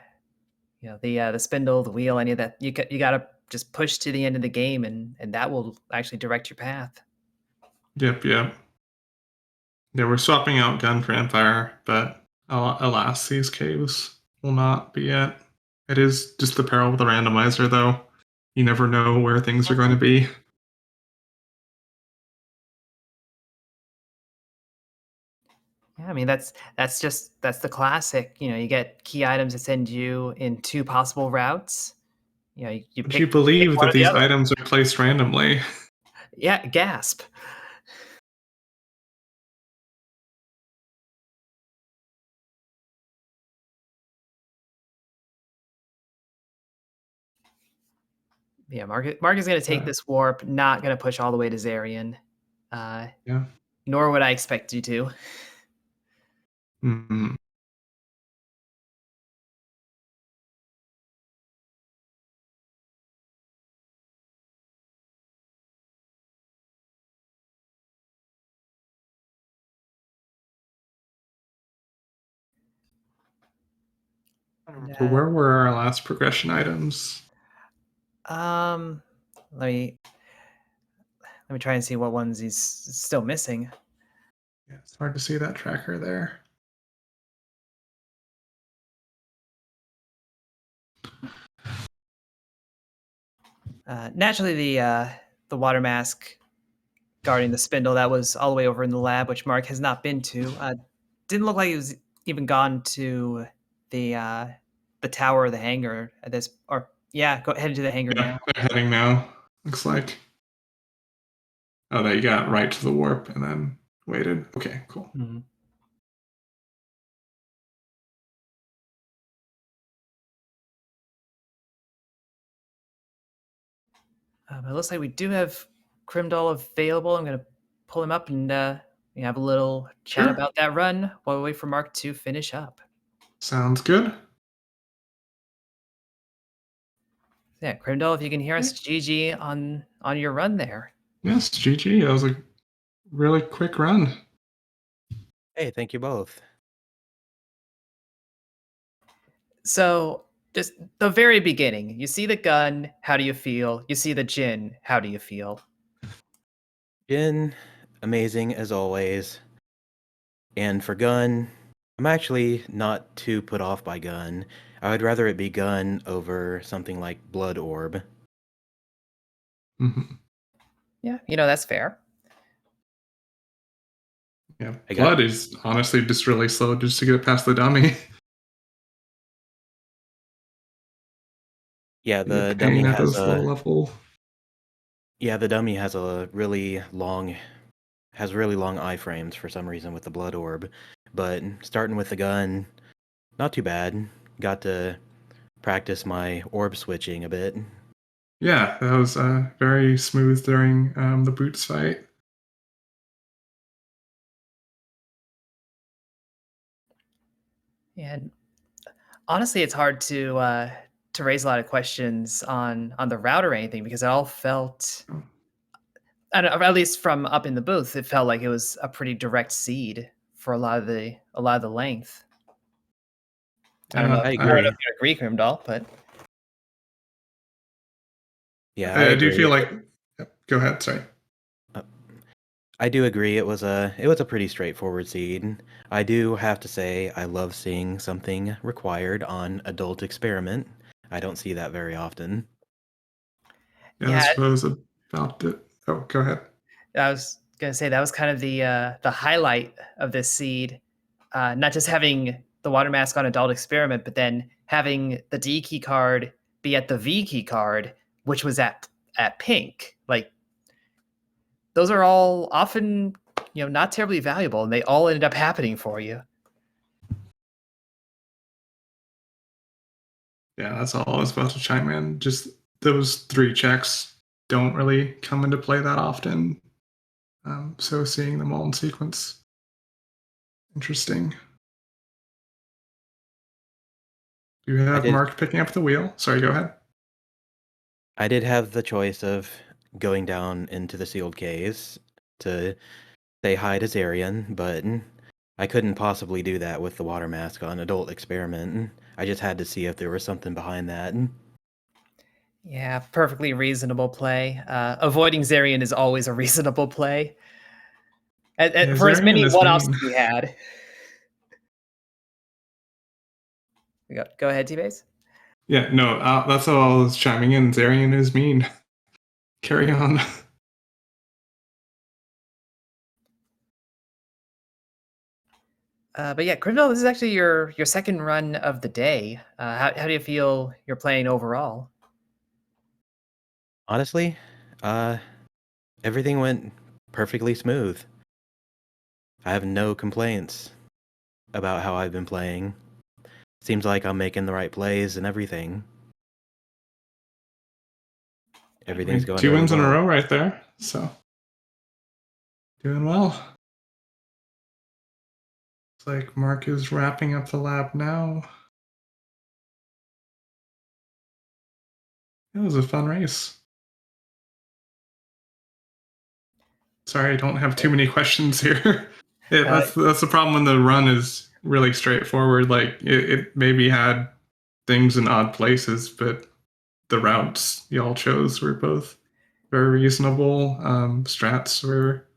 B: spindle, the wheel, any of that. You got to just push to the end of the game, and that will actually direct your path.
A: Yep, yep. Yeah, we're swapping out gun for Empire, but alas, these caves will not be it. It is just the peril of the randomizer, though. You never know where things are going to be.
B: Yeah, I mean that's the classic. You get key items that send you in two possible routes. You
A: Would you
B: pick
A: believe
B: one
A: that
B: or the
A: these
B: other.
A: items are placed randomly?
B: Yeah, gasp. Yeah, Mark is going to take this warp. Not going to push all the way to Zarian.
A: Yeah.
B: Nor would I expect you to.
A: Mm-hmm.
B: And,
A: Where were our last progression items?
B: um, Let me try and see what ones he's still missing.
A: Yeah, it's hard to see that tracker there.
B: Naturally, the water mask guarding the spindle that was all the way over in the lab, which Mark has not been to. Didn't look like he was even gone to the tower or the hangar at this. Or yeah, go headed to the hangar
A: Yeah,
B: now.
A: they're heading now. Looks like. Oh, they got right to the warp and then waited. Okay, cool.
B: Mm-hmm. It looks like we do have Crimdahl available. I'm going to pull him up and we have a little chat
A: Sure.
B: about that run while we wait for Mark to finish up.
A: Sounds good.
B: Yeah, Crimdahl, if you can hear us, GG on your run there.
A: Yes, GG. That was a really quick run.
C: Hey, thank you both.
B: So, just the very beginning, you see the gun, how do you feel? You see the Jin, how do you feel?
C: Jin, amazing as always. And for Gun, I'm actually not too put off by Gun. I would rather it be Gun over something like Blood Orb.
A: Mm-hmm.
B: Yeah, that's fair.
A: Yeah, Blood is honestly just really slow just to get it past the dummy.
C: Yeah, the dummy
A: at
C: has
A: this low level.
C: Yeah, the dummy has a really long iframes for some reason with the Blood Orb. But starting with the gun, not too bad. Got to practice my orb switching a bit.
A: Yeah, that was very smooth during the boots fight.
B: And honestly, it's hard to raise a lot of questions on the route or anything because it all felt, I don't know, at least from up in the booth, it felt like it was a pretty direct seed for a lot of the length. I don't know.
C: I
B: I
C: agree.
B: don't know if you agree, Crimdahl, but
C: yeah,
A: I do feel like. Go ahead. Sorry.
C: I do agree. It was a pretty straightforward seed. I do have to say I love seeing something required on Adult Experiment. I don't see that very often.
A: Yeah, I suppose about it. Oh, go ahead.
B: I was gonna say that was kind of the highlight of this seed, not just having the water mask on Adult Experiment, but then having the D key card be at the V key card, which was at pink. Like those are all often, not terribly valuable, and they all ended up happening for you.
A: Yeah, that's all I was about to chime in. Just those 3 checks don't really come into play that often. So seeing them all in sequence, interesting. Do you have Mark picking up the wheel? Sorry, go ahead.
C: I did have the choice of going down into the sealed case to say hi to Zarian, but I couldn't possibly do that with the water mask on Adult Experiment. I just had to see if there was something behind that.
B: Yeah, perfectly reasonable play. Avoiding Zarian is always a reasonable play. For as many one-offs as we had. Go ahead, T-Base.
A: Yeah, no, that's all I was chiming in. Zarian is mean. Carry on.
B: But yeah, Crimdahl, this is actually your second run of the day. How do you feel you're playing overall?
C: Honestly, everything went perfectly smooth. I have no complaints about how I've been playing. Seems like I'm making the right plays and everything. Everything's going
A: 2 wins
C: really
A: in a
C: well.
A: row right there. So doing well. Looks like Mark is wrapping up the lab now. It was a fun race. Sorry, I don't have too many questions here. That's the problem when the run is really straightforward. Like it maybe had things in odd places, but the routes y'all chose were both very reasonable. Strats were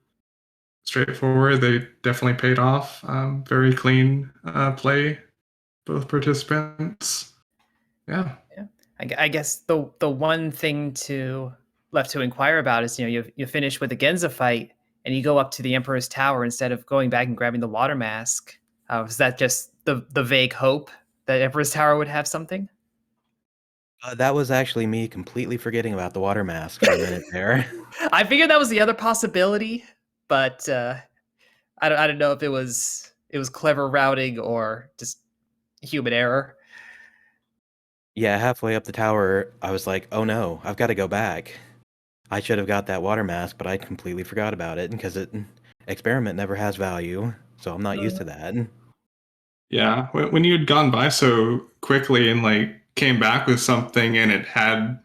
A: straightforward. They definitely paid off. Very clean play, both participants. Yeah.
B: I guess the one thing left to inquire about is, you finish with a Genza fight and you go up to the Emperor's Tower instead of going back and grabbing the water mask. Was that just the vague hope that Emperor's Tower would have something?
C: That was actually me completely forgetting about the water mask for a minute there.
B: I figured that was the other possibility, but I don't know if it was clever routing or just human error.
C: Yeah, halfway up the tower, I was like, oh no, I've got to go back. I should have got that water mask, but I completely forgot about it because experiment never has value, so I'm not used to that.
A: Yeah, when you had gone by so quickly and like came back with something and it had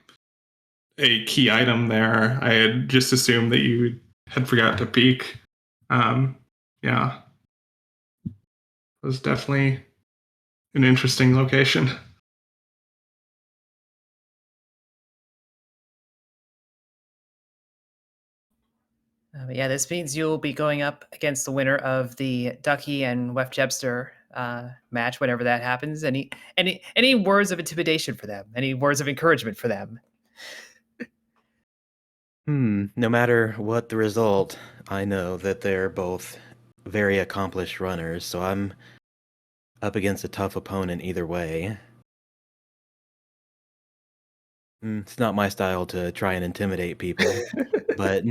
A: a key item there, I had just assumed that you had forgot to peek. Yeah, it was definitely an interesting location.
B: But yeah, this means you'll be going up against the winner of the Ducky and Wef Jebster match whenever that happens. Any words of intimidation for them? Any words of encouragement for them?
C: No matter what the result, I know that they're both very accomplished runners, so I'm up against a tough opponent either way. It's not my style to try and intimidate people, but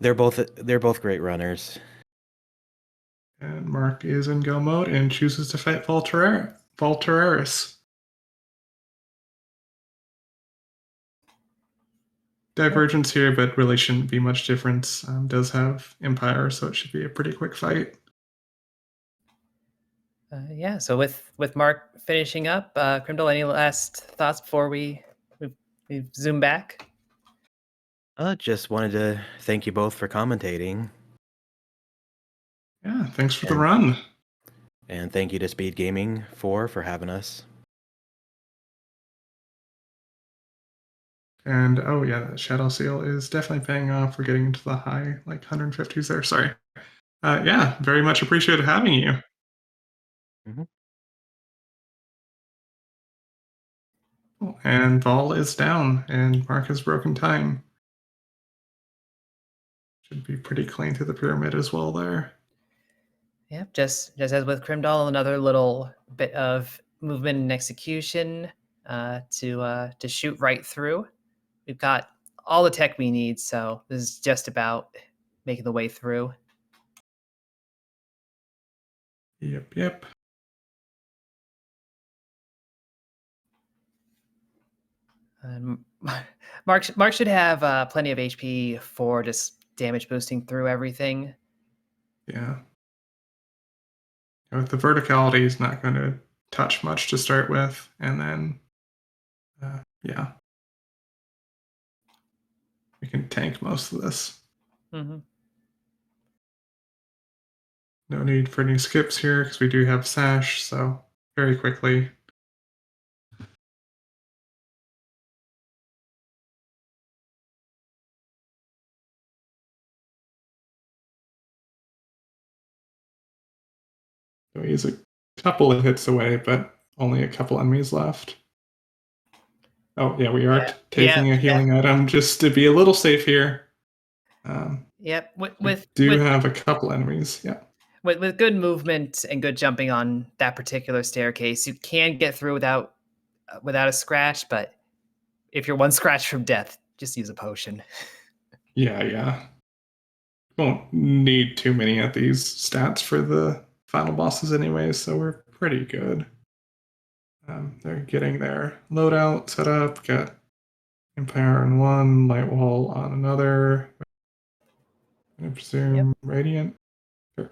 C: they're both great runners.
A: And Mark is in go mode and chooses to fight Volteraris. Divergence here, but really shouldn't be much difference. Does have Empire, so it should be a pretty quick fight.
B: Yeah, so with Mark finishing up, Crimdahl, any last thoughts before we zoom back?
C: Just wanted to thank you both for commentating.
A: Yeah, thanks for the run.
C: And thank you to SpeedGaming for having us.
A: And oh yeah, that Shadow Seal is definitely paying off. We're getting into the high like 150s there. Sorry. Yeah, very much appreciated having you. And Vol is down, and Mark has broken time. Should be pretty clean through the pyramid as well there.
B: Yep, just as with Crimdahl, another little bit of movement and execution to shoot right through. We've got all the tech we need, so this is just about making the way through.
A: Yep.
B: Mark should have plenty of HP for just damage boosting through everything.
A: Yeah. With the verticality, he's not going to touch much to start with, and then, yeah. We can tank most of this.
B: Mm-hmm.
A: No need for any skips here, because we do have Sash, so very quickly. So he's a couple of hits away, but only a couple enemies left. Oh, yeah, we are taking a healing item just to be a little safe here.
B: Yep,
A: we do have a couple enemies, yeah.
B: With good movement and good jumping on that particular staircase, you can get through without a scratch, but if you're one scratch from death, just use a potion.
A: Yeah. Won't need too many of these stats for the final bosses anyway, so we're pretty good. They're getting their loadout set up, got Empire on one, Light Wall on another. I presume Radiant. Sure.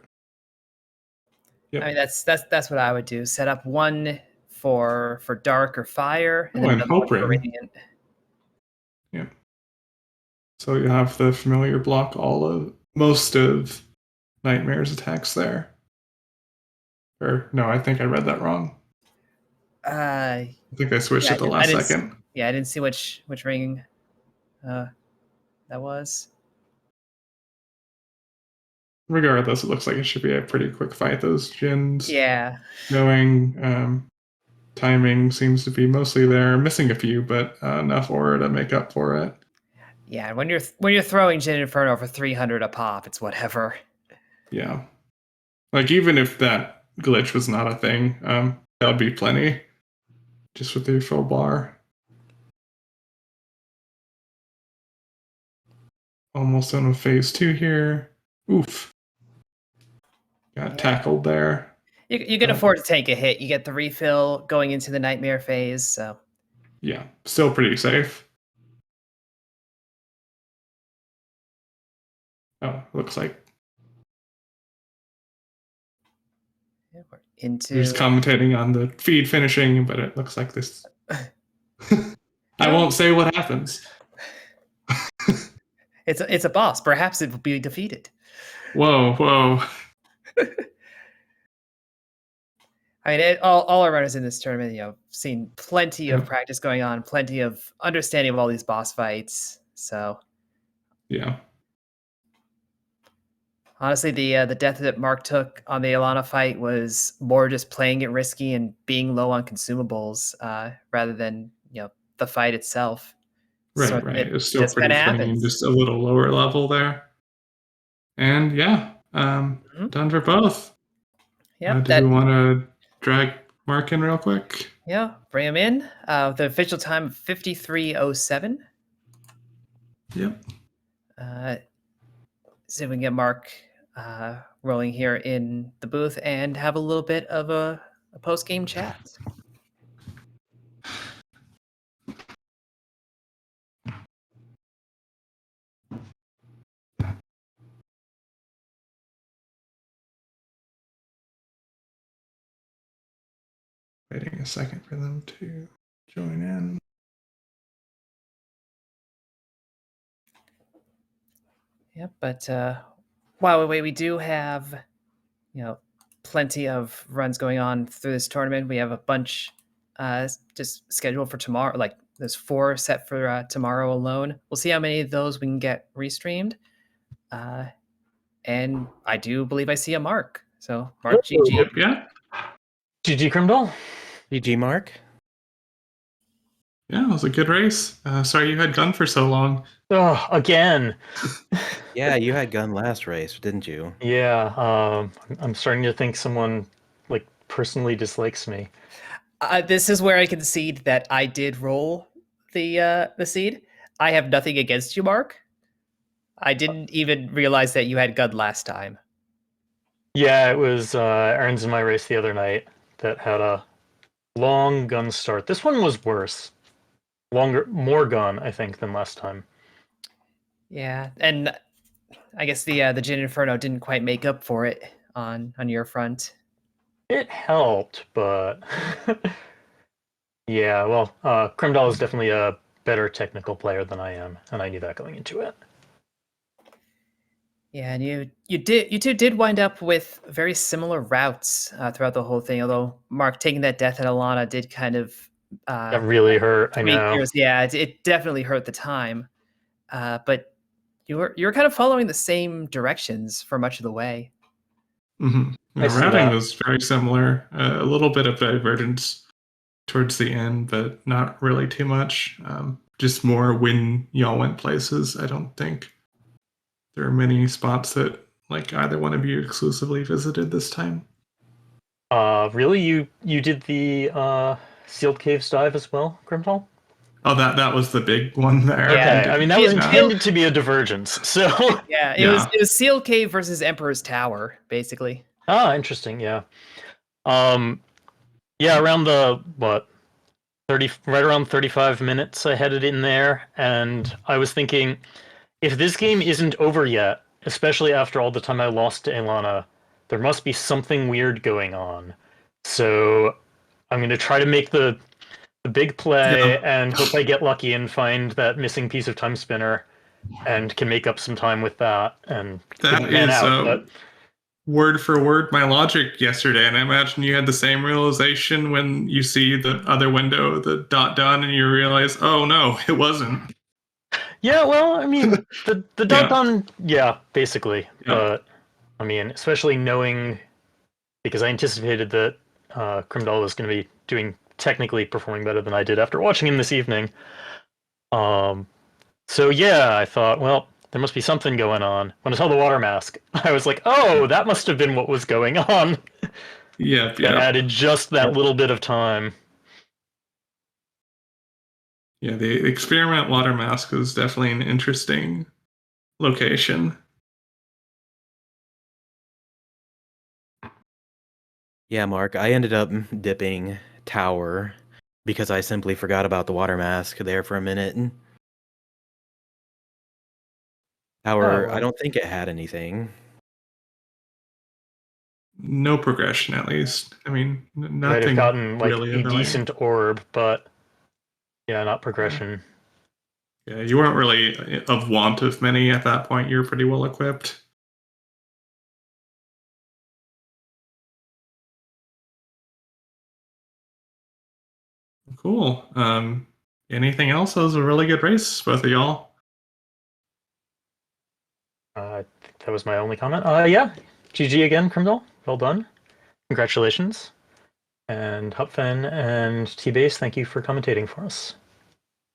B: Yep. I mean, that's what I would do. Set up one for Dark or Fire,
A: and then Hope Ring.
B: Radiant.
A: Yeah. So you have the familiar block most of Nightmare's attacks there. Or no, I think I read that wrong. I think I switched at the last second.
B: I didn't see which ring. that was.
A: Regardless, it looks like it should be a pretty quick fight. Those gens
B: Yeah.
A: going. Timing seems to be mostly there. Missing a few, but enough aura to make up for it.
B: Yeah, when you're throwing Jin Inferno for 300 a pop, it's whatever.
A: Yeah. Like, even if that glitch was not a thing, that would be plenty. Just with the full bar. Almost done with phase 2 here. Oof. Got tackled there.
B: You can afford to take a hit. You get the refill going into the nightmare phase, so.
A: Yeah, still pretty safe. Oh, looks like
B: Yeah, we're into.
A: You're just commentating on the feed finishing, but it looks like this. I won't say what happens.
B: It's a boss. Perhaps it will be defeated.
A: Whoa.
B: I mean, all our runners in this tournament, seen plenty of practice going on, plenty of understanding of all these boss fights. So,
A: yeah.
B: Honestly, the death that Mark took on the Alana fight was more just playing it risky and being low on consumables, rather than the fight itself.
A: Right. It's still pretty clean, just a little lower level there. And yeah, done for both.
B: Yeah.
A: Do we want to drag Mark in real quick?
B: Yeah, bring him in. The official time of 53:07.
A: Yep.
B: See if we can get Mark rolling here in the booth and have a little bit of a post-game chat.
A: Waiting a second for them to join in.
B: Yeah, but while we wait, we do have, plenty of runs going on through this tournament. We have a bunch just scheduled for tomorrow. Like there's 4 set for tomorrow alone. We'll see how many of those we can get restreamed. And I do believe I see a Mark. So Mark, GG.
A: Yeah.
D: GG Crimdahl.
C: GG Mark.
A: Yeah, it was a good race. Sorry you had gun for so long.
D: Oh, again.
C: Yeah, you had gun last race, didn't you?
D: Yeah, I'm starting to think someone personally dislikes me.
B: This is where I concede that I did roll the seed. I have nothing against you, Mark. I didn't even realize that you had gun last time.
D: Yeah, it was Aaron's in my race the other night that had a long gun start. This one was worse. More gun, I think, than last time.
B: Yeah, and I guess the Jin Inferno didn't quite make up for it on your front.
D: It helped, but yeah, well, Crimdahl is definitely a better technical player than I am, and I knew that going into it.
B: Yeah, and you two did wind up with very similar routes throughout the whole thing. Although Mark taking that death at Alana did kind of
D: that really hurt. I know.
B: Yeah, it definitely hurt the time, but you were kind of following the same directions for much of the way.
A: Mm-hmm. Routing was very similar. A little bit of divergence towards the end, but not really too much. Just more when y'all went places. I don't think there are many spots that either one of you exclusively visited this time.
D: Really? You did the sealed caves dive as well, Crimdahl?
A: Oh, that was the big one there.
D: Okay, I mean that was intended to be a divergence. So
B: yeah, it was sealed cave versus Emperor's Tower, basically.
D: Ah, interesting. Yeah. Yeah, around right around 35 minutes, I headed in there, and I was thinking, if this game isn't over yet, especially after all the time I lost to Ilana, there must be something weird going on. So I'm going to try to make the big play and hope I get lucky and find that missing piece of Timespinner and can make up some time with that. And
A: that is word for word my logic yesterday, and I imagine you had the same realization when you see the other window, the dot done, and you realize, oh no, it wasn't.
D: Yeah, well, I mean, the
A: Yeah.
D: dot-com, yeah, basically.
A: Yeah.
D: But, I mean, especially knowing, because I anticipated that Crimdahl was going to be technically performing better than I did after watching him this evening. So yeah, I thought, well, there must be something going on. When I saw the water mask, I was like, oh, that must have been what was going on.
A: Yep.
D: That
A: Yep.
D: added just that
C: Yep.
D: little bit of time.
A: Yeah. The experiment water mask was definitely an interesting location.
C: Yeah, Mark, I ended up dipping tower because I simply forgot about the water mask there for a minute. Tower, I
D: well.
C: don't think it had anything.
A: No progression, at least. I mean,
D: You might have
A: nothing
D: gotten like
A: really
D: a
A: annoying.
D: decent orb, but yeah, not progression.
A: Yeah, you weren't really of want of many at that point. You were pretty well equipped. Cool. Anything else? That was a really good race, both of y'all.
D: I think that was my only comment. Yeah, GG again, Crimdahl. Well done. Congratulations. And Hupfen and T-Base, thank you for commentating for us.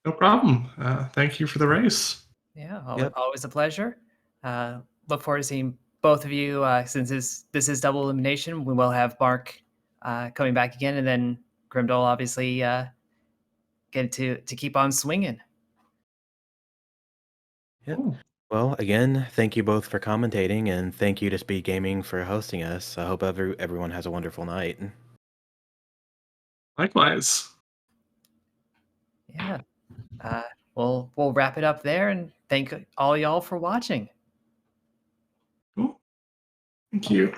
A: No problem. Thank you for the race.
B: Yeah,
C: Yep.
B: always a pleasure. Look forward to seeing both of you. Since this is double elimination, we will have Mark coming back again, and then Crimdahl obviously get to keep on swinging.
C: Yep.
A: Cool.
C: Well, again, thank you both for commentating, and thank you to Speed Gaming for hosting us. I hope everyone has a wonderful night.
A: Likewise.
B: Yeah. We'll wrap it up there, and thank all y'all for watching.
A: Cool. Thank you.